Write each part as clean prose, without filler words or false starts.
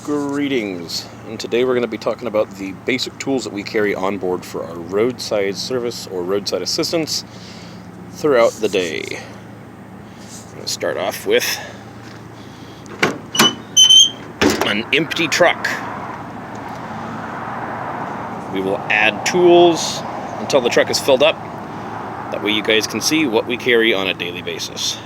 Greetings, and today we're going to be talking about the basic tools that we carry on board for our roadside service or roadside assistance throughout the day. I'm going to start off with an empty truck. We will add tools until the truck is filled up. That way you guys can see what we carry on a daily basis.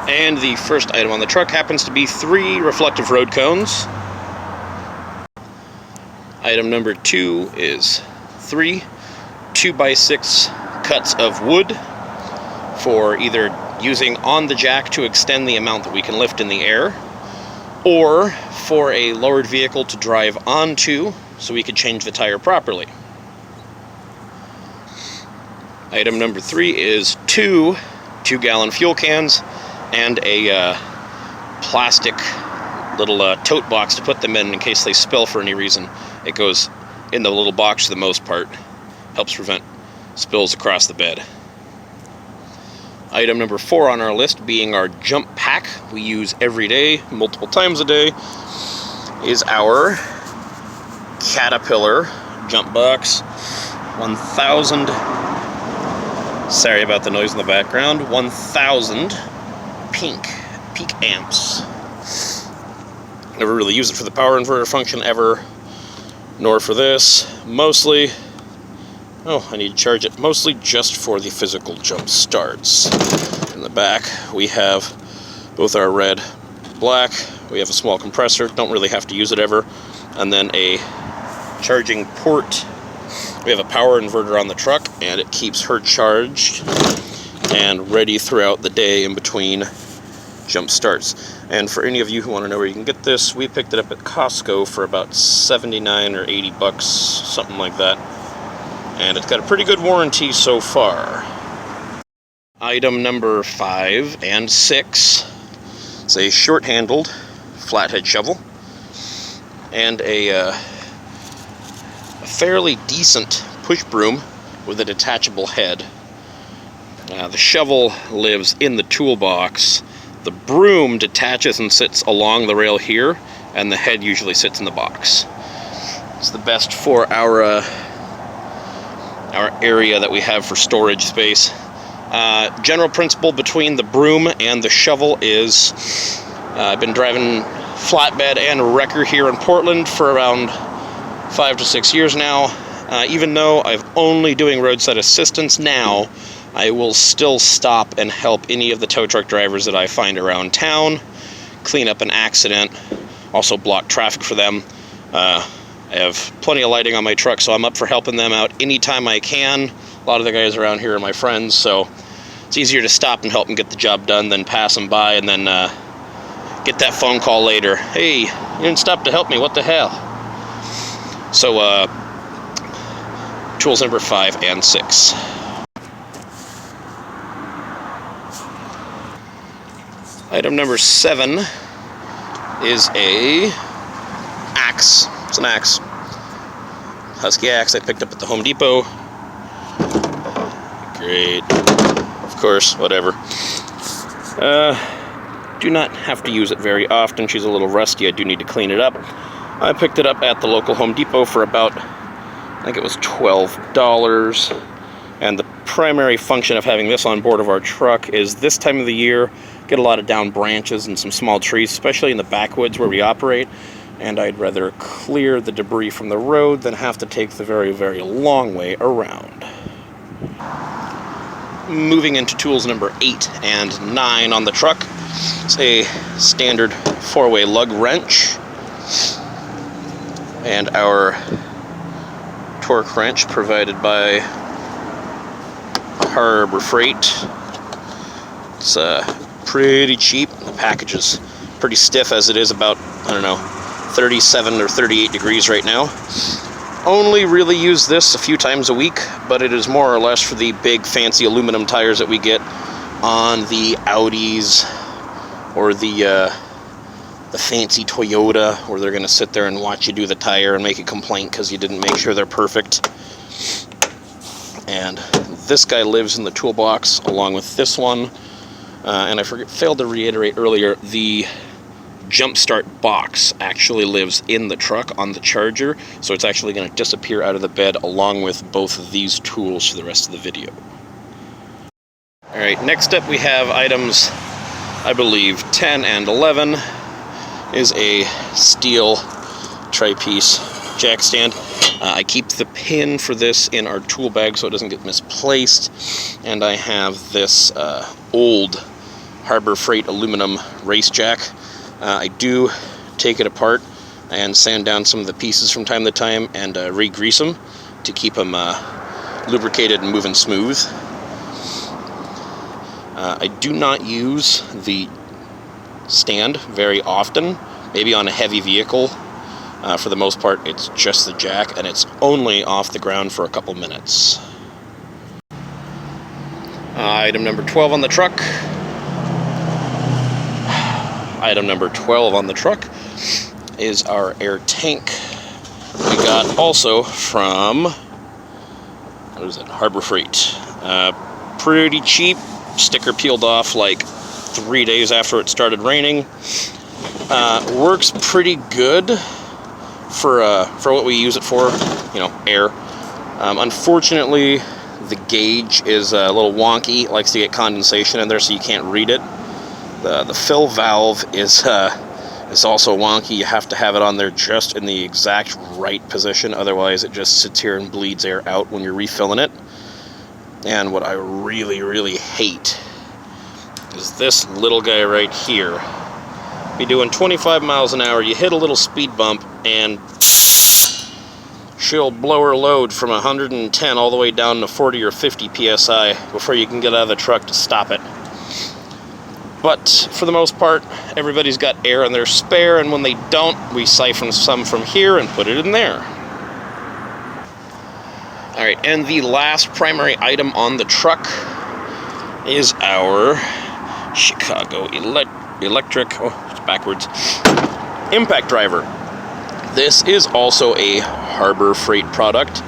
And the first item on the truck happens to be 3 reflective road cones. Item number 2 is 3 2x6 cuts of wood for either using on the jack to extend the amount that we can lift in the air, or for a lowered vehicle to drive onto so we can change the tire properly. Item number 3 is 2 2-gallon fuel cans and a plastic little tote box to put them in case they spill for any reason. It goes in the little box for the most part. Helps prevent spills across the bed. Item number 4 on our list, being our jump pack we use every day, multiple times a day, is our Caterpillar jump box. 1,000, sorry about the noise in the background, 1,000 peak amps. Never really use it for the power inverter function ever, nor for this. Mostly, I need to charge it, mostly just for the physical jump starts. In the back we have both our red, black, we have a small compressor, don't really have to use it ever, and then a charging port. We have a power inverter on the truck and it keeps her charged and ready throughout the day in between jump starts. And for any of you who want to know where you can get this, we picked it up at Costco for about 79 or 80 bucks, something like that. And it's got a pretty good warranty so far. Item number 5 and 6 is a short-handled flathead shovel and a fairly decent push broom with a detachable head. The shovel lives in the toolbox. The broom detaches and sits along the rail here, and the head usually sits in the box. It's the best for our area that we have for storage space. General principle between the broom and the shovel is I've been driving flatbed and wrecker here in Portland for around 5 to 6 years now. Even though I'm only doing roadside assistance now, I will still stop and help any of the tow truck drivers that I find around town, clean up an accident, also block traffic for them. I have plenty of lighting on my truck, so I'm up for helping them out anytime I can. A lot of the guys around here are my friends, so it's easier to stop and help them get the job done than pass them by and then get that phone call later. Hey, you didn't stop to help me, what the hell? So, tools number 5 and 6. Item number 7 is a axe. It's an axe. Husky axe I picked up at the Home Depot. Great. Of course, whatever. Do not have to use it very often. She's a little rusty. I do need to clean it up. I picked it up at the local Home Depot for about, I think it was $12. And the primary function of having this on board of our truck is this time of the year, get a lot of down branches and some small trees, especially in the backwoods where we operate, and I'd rather clear the debris from the road than have to take the very, very long way around. Moving into tools number 8 and 9 on the truck, it's a standard 4-way lug wrench and our torque wrench provided by Harbor Freight. It's pretty cheap. The package is pretty stiff as it is about, 37 or 38 degrees right now. Only really use this a few times a week, but it is more or less for the big fancy aluminum tires that we get on the Audis or the fancy Toyota, where they're going to sit there and watch you do the tire and make a complaint because you didn't make sure they're perfect. And this guy lives in the toolbox along with this one. And I failed to reiterate earlier, the jump start box actually lives in the truck on the Charger, so it's actually going to disappear out of the bed along with both of these tools for the rest of the video. Alright, next up we have items, I believe 10 and 11 is a steel tri-piece jack stand. I keep the pin for this in our tool bag so it doesn't get misplaced, and I have this old Harbor Freight aluminum race jack. I do take it apart and sand down some of the pieces from time to time and re-grease them to keep them lubricated and moving smooth. I do not use the stand very often, maybe on a heavy vehicle. For the most part, it's just the jack, and it's only off the ground for a couple minutes. Item number 12 on the truck. Item number 12 on the truck is our air tank. We got also from, what is it, Harbor Freight. Pretty cheap. Sticker peeled off like 3 days after it started raining. Works pretty good for what we use it for, you know, air. Unfortunately, the gauge is a little wonky. It likes to get condensation in there, so you can't read it. The fill valve is also wonky. You have to have it on there just in the exact right position, otherwise it just sits here and bleeds air out when you're refilling it. And what I really, really hate is this little guy right here. Be doing 25 miles an hour, you hit a little speed bump, and she'll blow her load from 110 all the way down to 40 or 50 psi before you can get out of the truck to stop it. But for the most part, everybody's got air in their spare, and when they don't, we siphon some from here and put it in there. Alright, and the last primary item on the truck is our Chicago Electric, oh, it's backwards, impact driver. This is also a Harbor Freight product.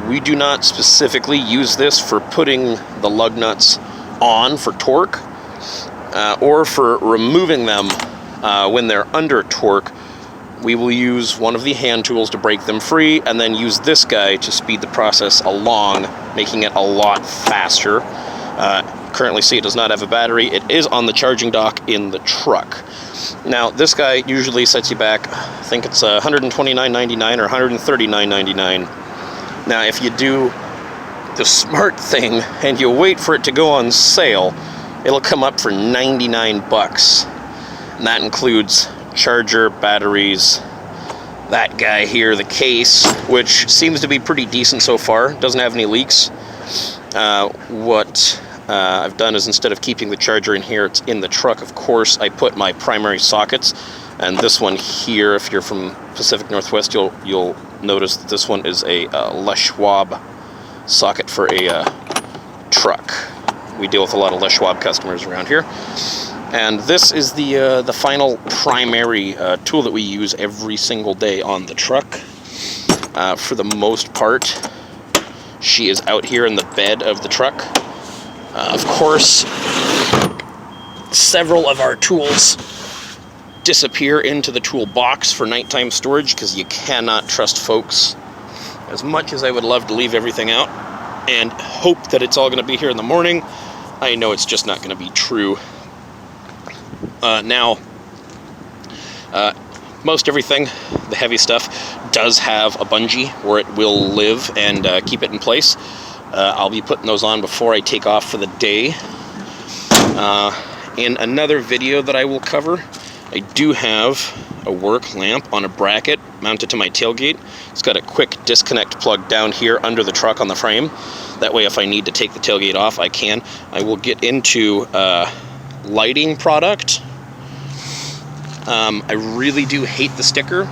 We do not specifically use this for putting the lug nuts on for torque, or for removing them when they're under torque. We will use one of the hand tools to break them free, and then use this guy to speed the process along, making it a lot faster. Currently, see, it does not have a battery. It is on the charging dock in the truck. Now, this guy usually sets you back, I think it's $129.99 or $139.99. Now, if you do the smart thing and you wait for it to go on sale, it'll come up for 99 bucks. And that includes charger, batteries, that guy here, the case, which seems to be pretty decent so far. Doesn't have any leaks. What I've done is, instead of keeping the charger in here, it's in the truck, of course, I put my primary sockets. And this one here, if you're from Pacific Northwest, you'll notice that this one is a Les Schwab socket for a truck. We deal with a lot of Les Schwab customers around here. And this is the final primary tool that we use every single day on the truck. For the most part, she is out here in the bed of the truck. Of course, several of our tools disappear into the toolbox for nighttime storage, because you cannot trust folks. As much as I would love to leave everything out and hope that it's all going to be here in the morning, I know it's just not going to be true. Most everything, the heavy stuff, does have a bungee where it will live and keep it in place. I'll be putting those on before I take off for the day. In another video that I will cover, I do have a work lamp on a bracket mounted to my tailgate. It's got a quick disconnect plug down here under the truck on the frame. That way, if I need to take the tailgate off, I can. I will get into lighting product. I really do hate the sticker.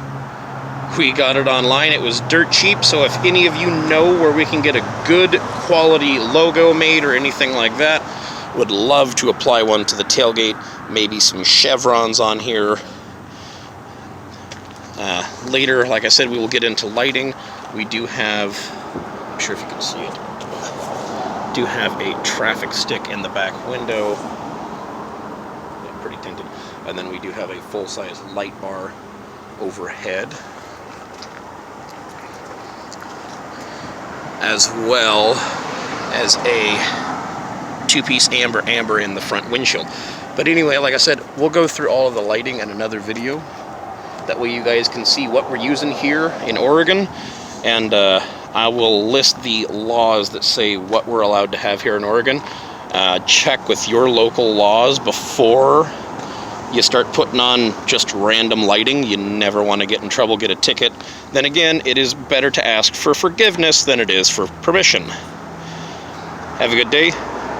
We got it online. It was dirt cheap, so if any of you know where we can get a good quality logo made or anything like that, would love to apply one to the tailgate. Maybe some chevrons on here. Later, like I said, we will get into lighting. We do have, I'm not sure if you can see it, do have a traffic stick in the back window. Yeah, pretty tinted. And then we do have a full-size light bar overhead, as well as a two-piece amber in the front windshield. But anyway, like I said, we'll go through all of the lighting in another video. That way you guys can see what we're using here in Oregon. And I will list the laws that say what we're allowed to have here in Oregon. Check with your local laws before you start putting on just random lighting. You never want to get in trouble, get a ticket. Then again, it is better to ask for forgiveness than it is for permission. Have a good day.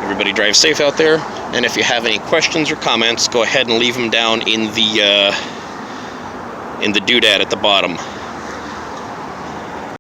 Everybody drive safe out there. And if you have any questions or comments, go ahead and leave them down in the doodad at the bottom.